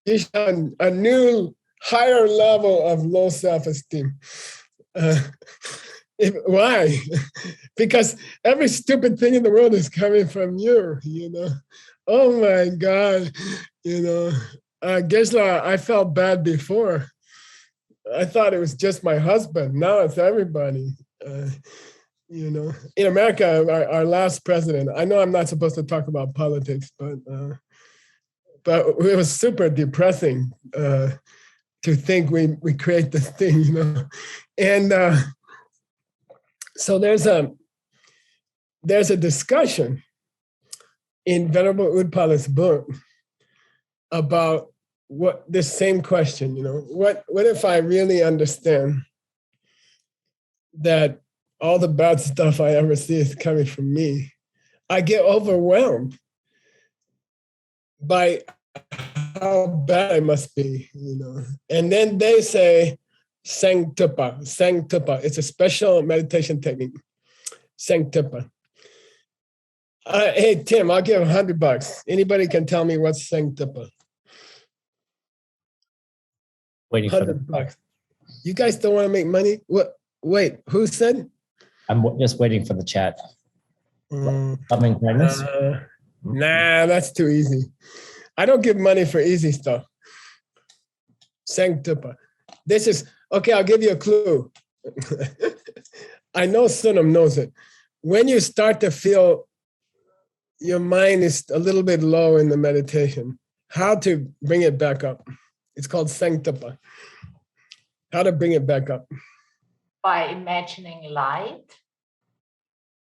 should have a new, higher level of low self-esteem. Why? Because every stupid thing in the world is coming from you, Oh my God, Geshe, I felt bad before. I thought it was just my husband. Now it's everybody. In America, our last president, I know I'm not supposed to talk about politics, but it was super depressing to think we create this thing, And so there's a discussion in Venerable Udpala's book about this same question, what if I really understand that all the bad stuff I ever see is coming from me? I get overwhelmed by how bad I must be, And then they say, Sang Tupa. It's a special meditation technique. Sang Tupa. Hey, Tim, I'll give $100. Anybody can tell me what's Sang Tupa? Waiting for $100. You guys don't want to make money? What? Wait, who said? I'm just waiting for the chat. Loving kindness? Nah, that's too easy. I don't give money for easy stuff. Sang Tupa. This is, okay, I'll give you a clue. I know Sunam knows it. When you start to feel your mind is a little bit low in the meditation, how to bring it back up. It's called Sang Tupa. How to bring it back up. By imagining light?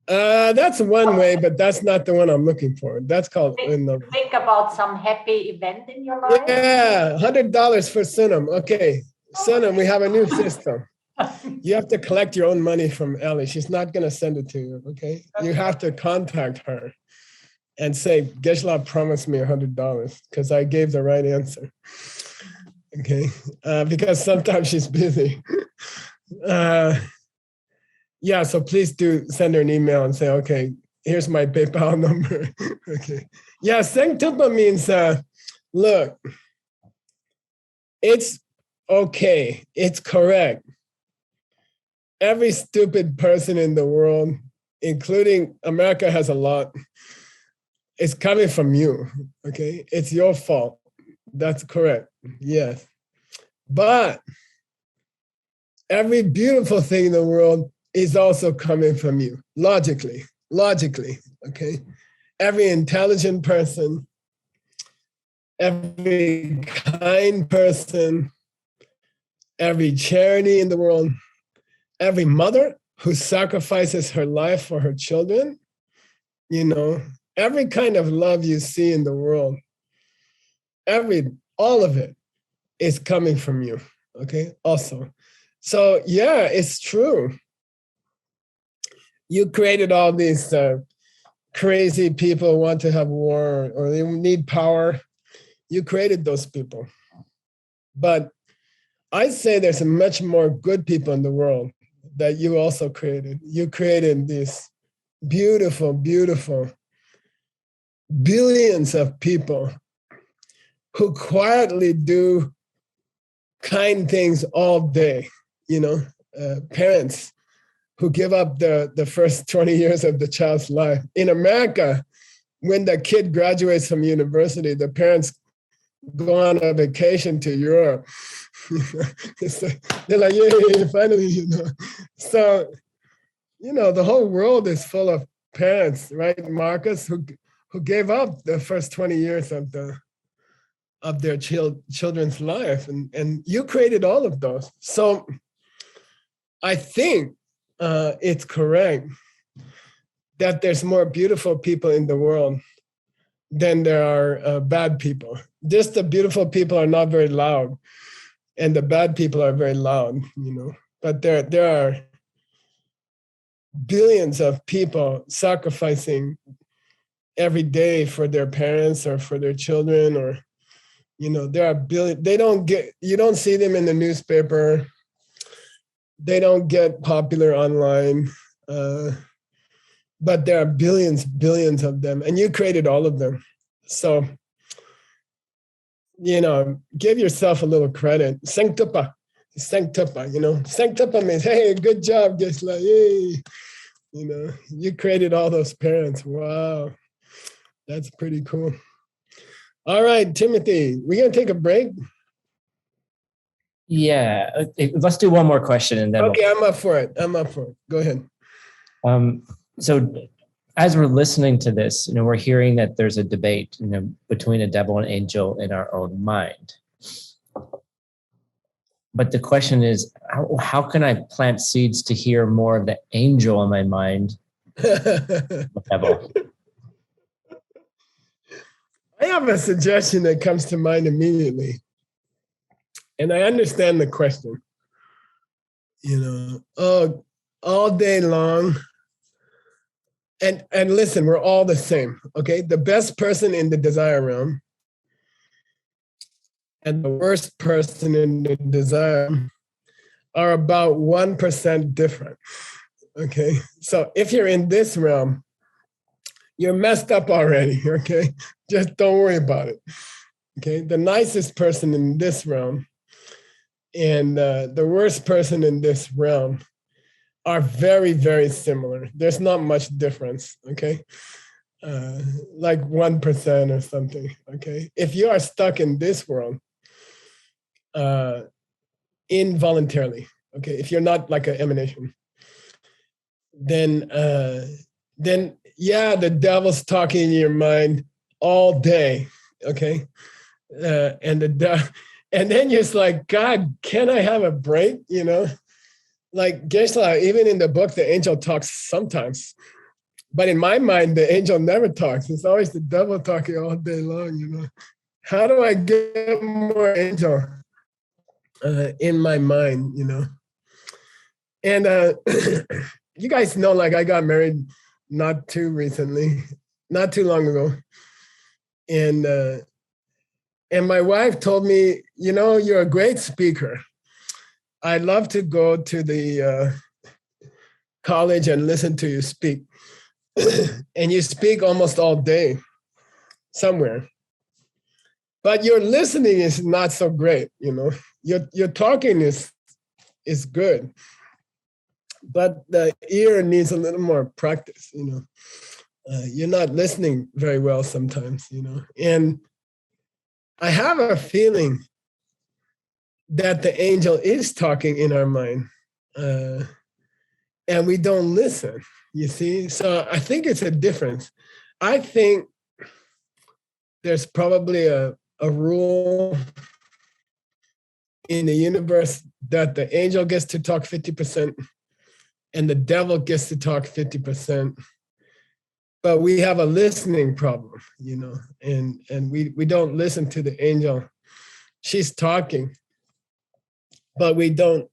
That's one way, but that's not the one I'm looking for. That's called... Think about some happy event in your life? Yeah, $100 for Sunam. Okay, Sunam, we have a new system. You have to collect your own money from Ellie. She's not going to send it to you, okay? You have to contact her and say, Geshe promised me $100 because I gave the right answer. Okay, because sometimes she's busy. Yeah, so please do send her an email and say, okay, here's my PayPal number. Okay. Yeah, Sang Tupa means, look, it's okay, it's correct. Every stupid person in the world, including America has a lot, it's coming from you, okay? It's your fault. That's correct, yes. But every beautiful thing in the world is also coming from you, logically, okay? Every intelligent person, every kind person, every charity in the world, every mother who sacrifices her life for her children, every kind of love you see in the world, all of it is coming from you, okay? Also. So yeah, it's true. You created all these crazy people who want to have war or they need power. You created those people. But I say there's much more good people in the world that you also created. You created these beautiful, beautiful billions of people who quietly do kind things all day, parents who give up the first 20 years of the child's life. In America, when the kid graduates from university, the parents go on a vacation to Europe. They're like, yay, finally, So, the whole world is full of parents, right, Marcus, who gave up the first 20 years of their children's life. And you created all of those. So I think it's correct that there's more beautiful people in the world than there are bad people. Just the beautiful people are not very loud, and the bad people are very loud, But there are billions of people sacrificing every day for their parents or for their children, or there are billions. You don't see them in the newspaper. They don't get popular online, but there are billions of them, and you created all of them. So, give yourself a little credit. Sanctupa, Sanctupa means, hey, good job, Geshe, yay. You created all those parents. Wow, that's pretty cool. All right, Timothy, we're gonna take a break. Yeah, let's do one more question and then. Okay, I'm up for it. Go ahead. So as we're listening to this, we're hearing that there's a debate, between a devil and angel in our own mind. But the question is, how can I plant seeds to hear more of the angel in my mind? The devil. I have a suggestion that comes to mind immediately. And I understand the question, all day long. And listen, we're all the same, okay? The best person in the desire realm and the worst person in the desire realm are about 1% different, okay? So if you're in this realm, you're messed up already, okay? Just don't worry about it, okay? The nicest person in this realm and the worst person in this realm are very, very similar. There's not much difference, okay? Like 1% or something, okay? If you are stuck in this world, involuntarily, okay? If you're not like an emanation, then yeah, the devil's talking in your mind all day, okay? And then you're just like, God, can I have a break, Like Geshe, even in the book, the angel talks sometimes. But in my mind, the angel never talks. It's always the devil talking all day long, How do I get more angel in my mind, And you guys know, like, I got married not too long ago. And my wife told me, you're a great speaker. I'd love to go to the college and listen to you speak. And you speak almost all day somewhere. But your listening is not so great, Your talking is good. But the ear needs a little more practice, You're not listening very well sometimes, And I have a feeling that the angel is talking in our mind, and we don't listen, you see? So I think it's a difference. I think there's probably a rule in the universe that the angel gets to talk 50% and the devil gets to talk 50%. But we have a listening problem, you know, and we don't listen to the angel. She's talking, but we don't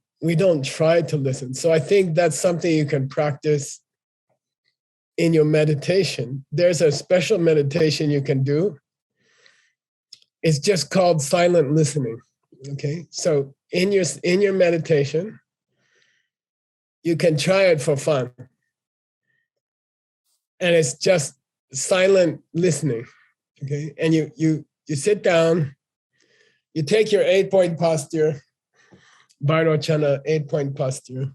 try to listen. So I think that's something you can practice in your meditation. There's a special meditation you can do. It's just called silent listening. Okay, so in your meditation, you can try it for fun. And it's just silent listening. Okay, and you sit down, you take your 8-point posture, Bhairocana 8-point posture.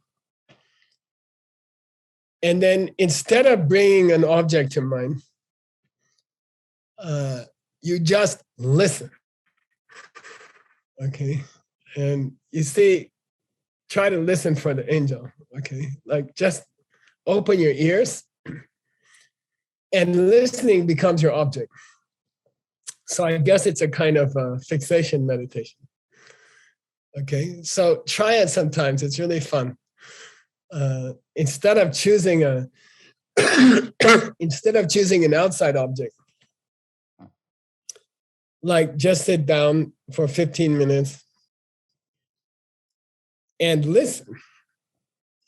And then instead of bringing an object to mind, you just listen. Okay, and you see, try to listen for the angel. Okay, like just open your ears, and listening becomes your object. So I guess it's a kind of fixation meditation. Okay, so try it sometimes. It's really fun. Instead of choosing an outside object, like just sit down for 15 minutes and listen.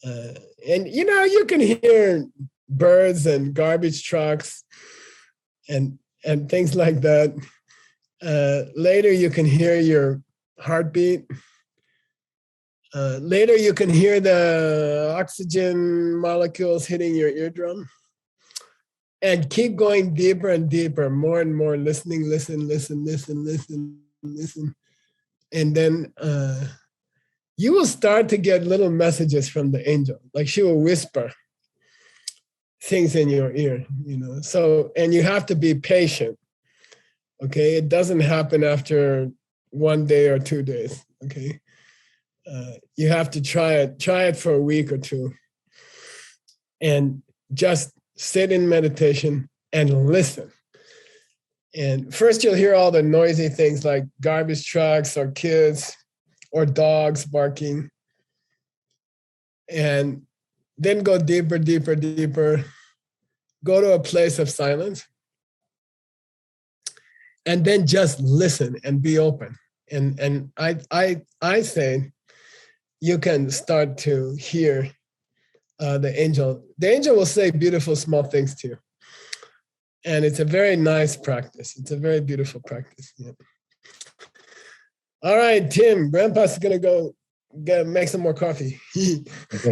And you know, you can hear birds and garbage trucks and things like that. Later you can hear your heartbeat. Later you can hear the oxygen molecules hitting your eardrum. And keep going deeper and deeper, more and more listening, listen. And then you will start to get little messages from the angel. Like she will whisper things in your ear, you know. So, and you have to be patient. Okay, it doesn't happen after 1 day or 2 days. Okay, you have to try it for a week or two, and just sit in meditation and listen. And first you'll hear all the noisy things like garbage trucks or kids or dogs barking. And then go deeper. Go to a place of silence. And then just listen and be open. And I say you can start to hear the angel. The angel will say beautiful small things to you. And it's a very nice practice. It's a very beautiful practice. Yeah. All right, Tim, Grandpa's gonna go make some more coffee. Okay.